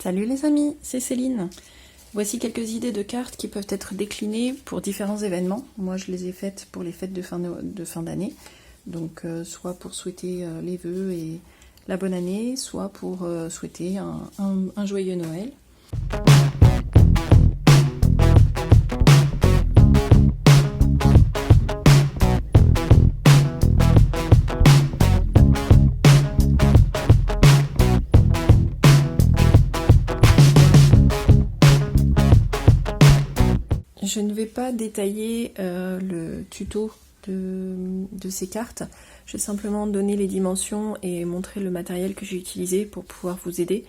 Salut les amis, c'est Céline. Voici quelques idées de cartes qui peuvent être déclinées pour différents événements. Moi je les ai faites pour les fêtes de fin d'année, donc soit pour souhaiter les vœux et la bonne année, soit pour souhaiter un joyeux Noël. Je ne vais pas détailler le tuto de ces cartes, je vais simplement donner les dimensions et montrer le matériel que j'ai utilisé pour pouvoir vous aider.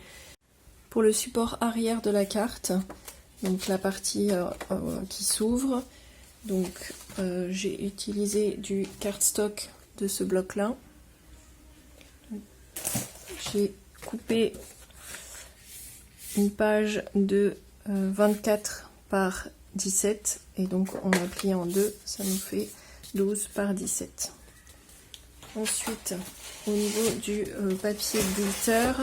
Pour le support arrière de la carte, donc la partie qui s'ouvre, donc j'ai utilisé du cardstock de ce bloc là. J'ai coupé une page de 24 par 17 et donc on a plié en deux, ça nous fait 12 par 17. Ensuite, au niveau du papier glitter,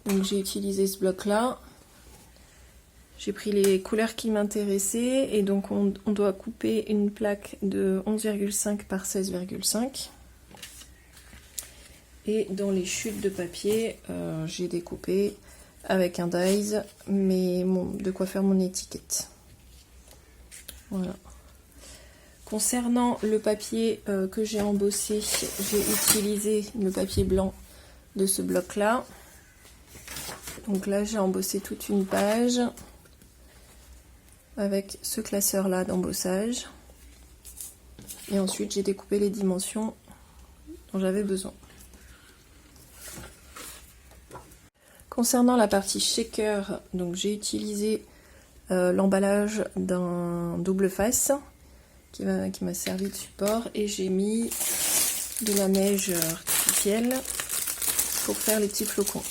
donc j'ai utilisé ce bloc là. J'ai pris les couleurs qui m'intéressaient et donc on doit couper une plaque de 11,5 par 16,5. Et dans les chutes de papier, j'ai découpé avec un dies, mais de quoi faire mon étiquette. Voilà. Concernant le papier que j'ai embossé, j'ai utilisé le papier blanc de ce bloc là. Donc là j'ai embossé toute une page avec ce classeur là d'embossage. Et ensuite j'ai découpé les dimensions dont j'avais besoin. Concernant la partie shaker, donc j'ai utilisé l'emballage d'un double face qui m'a servi de support et j'ai mis de la neige artificielle pour faire les petits flocons.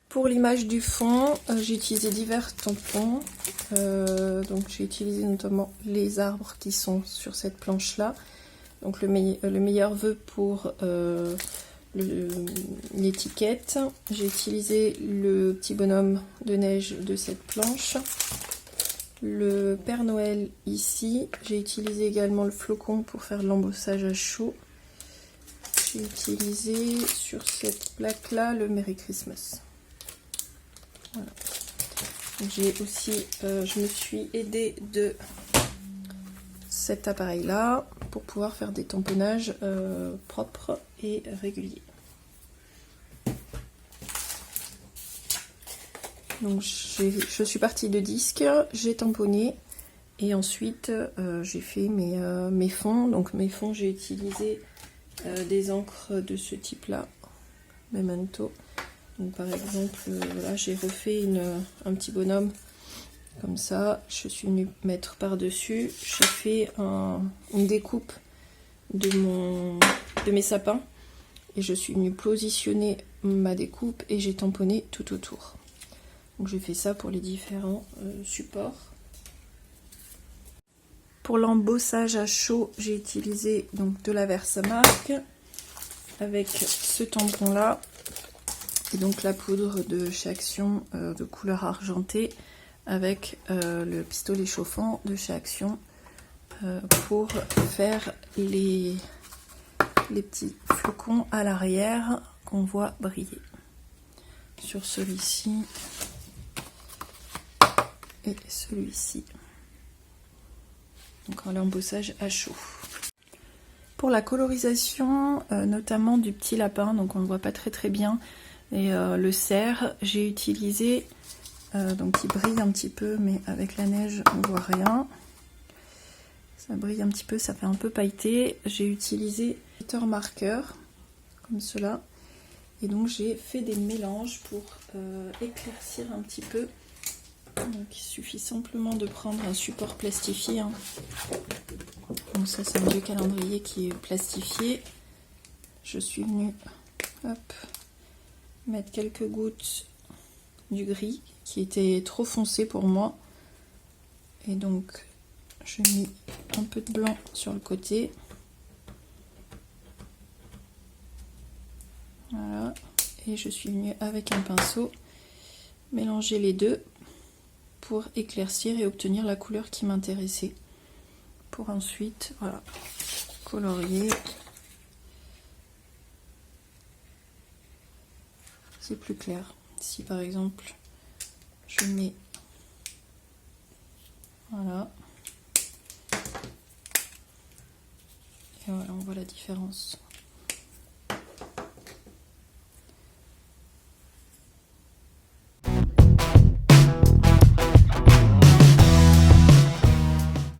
Pour l'image du fond, j'ai utilisé divers tampons, donc j'ai utilisé notamment les arbres qui sont sur cette planche là, donc le meilleur vœu pour l'étiquette. J'ai utilisé le petit bonhomme de neige de cette planche, le Père Noël ici. J'ai utilisé également le flocon pour faire l'embossage à chaud. J'ai utilisé sur cette plaque là le Merry Christmas. Voilà. J'ai aussi, je me suis aidée de cet appareil là pour pouvoir faire des tamponnages propres et réguliers. Donc je suis partie de disque, j'ai tamponné et ensuite j'ai fait mes fonds. Donc mes fonds, j'ai utilisé des encres de ce type là, Memento. Donc par exemple, voilà, j'ai refait un petit bonhomme comme ça, je suis venue mettre par-dessus, j'ai fait une découpe de mes sapins et je suis venue positionner ma découpe et j'ai tamponné tout autour. Donc j'ai fait ça pour les différents supports. Pour l'embossage à chaud, j'ai utilisé donc de la Versamark avec ce tampon là et donc la poudre de chez Action de couleur argentée avec le pistolet chauffant de chez Action pour faire les petits flocons à l'arrière qu'on voit briller sur celui-ci et celui-ci. Donc en l'embossage à chaud. Pour la colorisation, notamment du petit lapin, donc on ne voit pas très bien, et le cerf, j'ai utilisé donc il brille un petit peu, mais avec la neige on voit rien. Ça brille un petit peu, ça fait un peu pailleté. J'ai utilisé un marqueur comme cela, et donc j'ai fait des mélanges pour éclaircir un petit peu. Donc il suffit simplement de prendre un support plastifié. Donc ça c'est un vieux calendrier qui est plastifié. Je suis venue mettre quelques gouttes du gris qui était trop foncé pour moi, et donc j'ai mis un peu de blanc sur le côté. Voilà, et je suis venue avec un pinceau mélanger les deux pour éclaircir et obtenir la couleur qui m'intéressait, pour ensuite voilà, colorier. C'est plus clair. Si par exemple je mets voilà, et voilà, on voit la différence.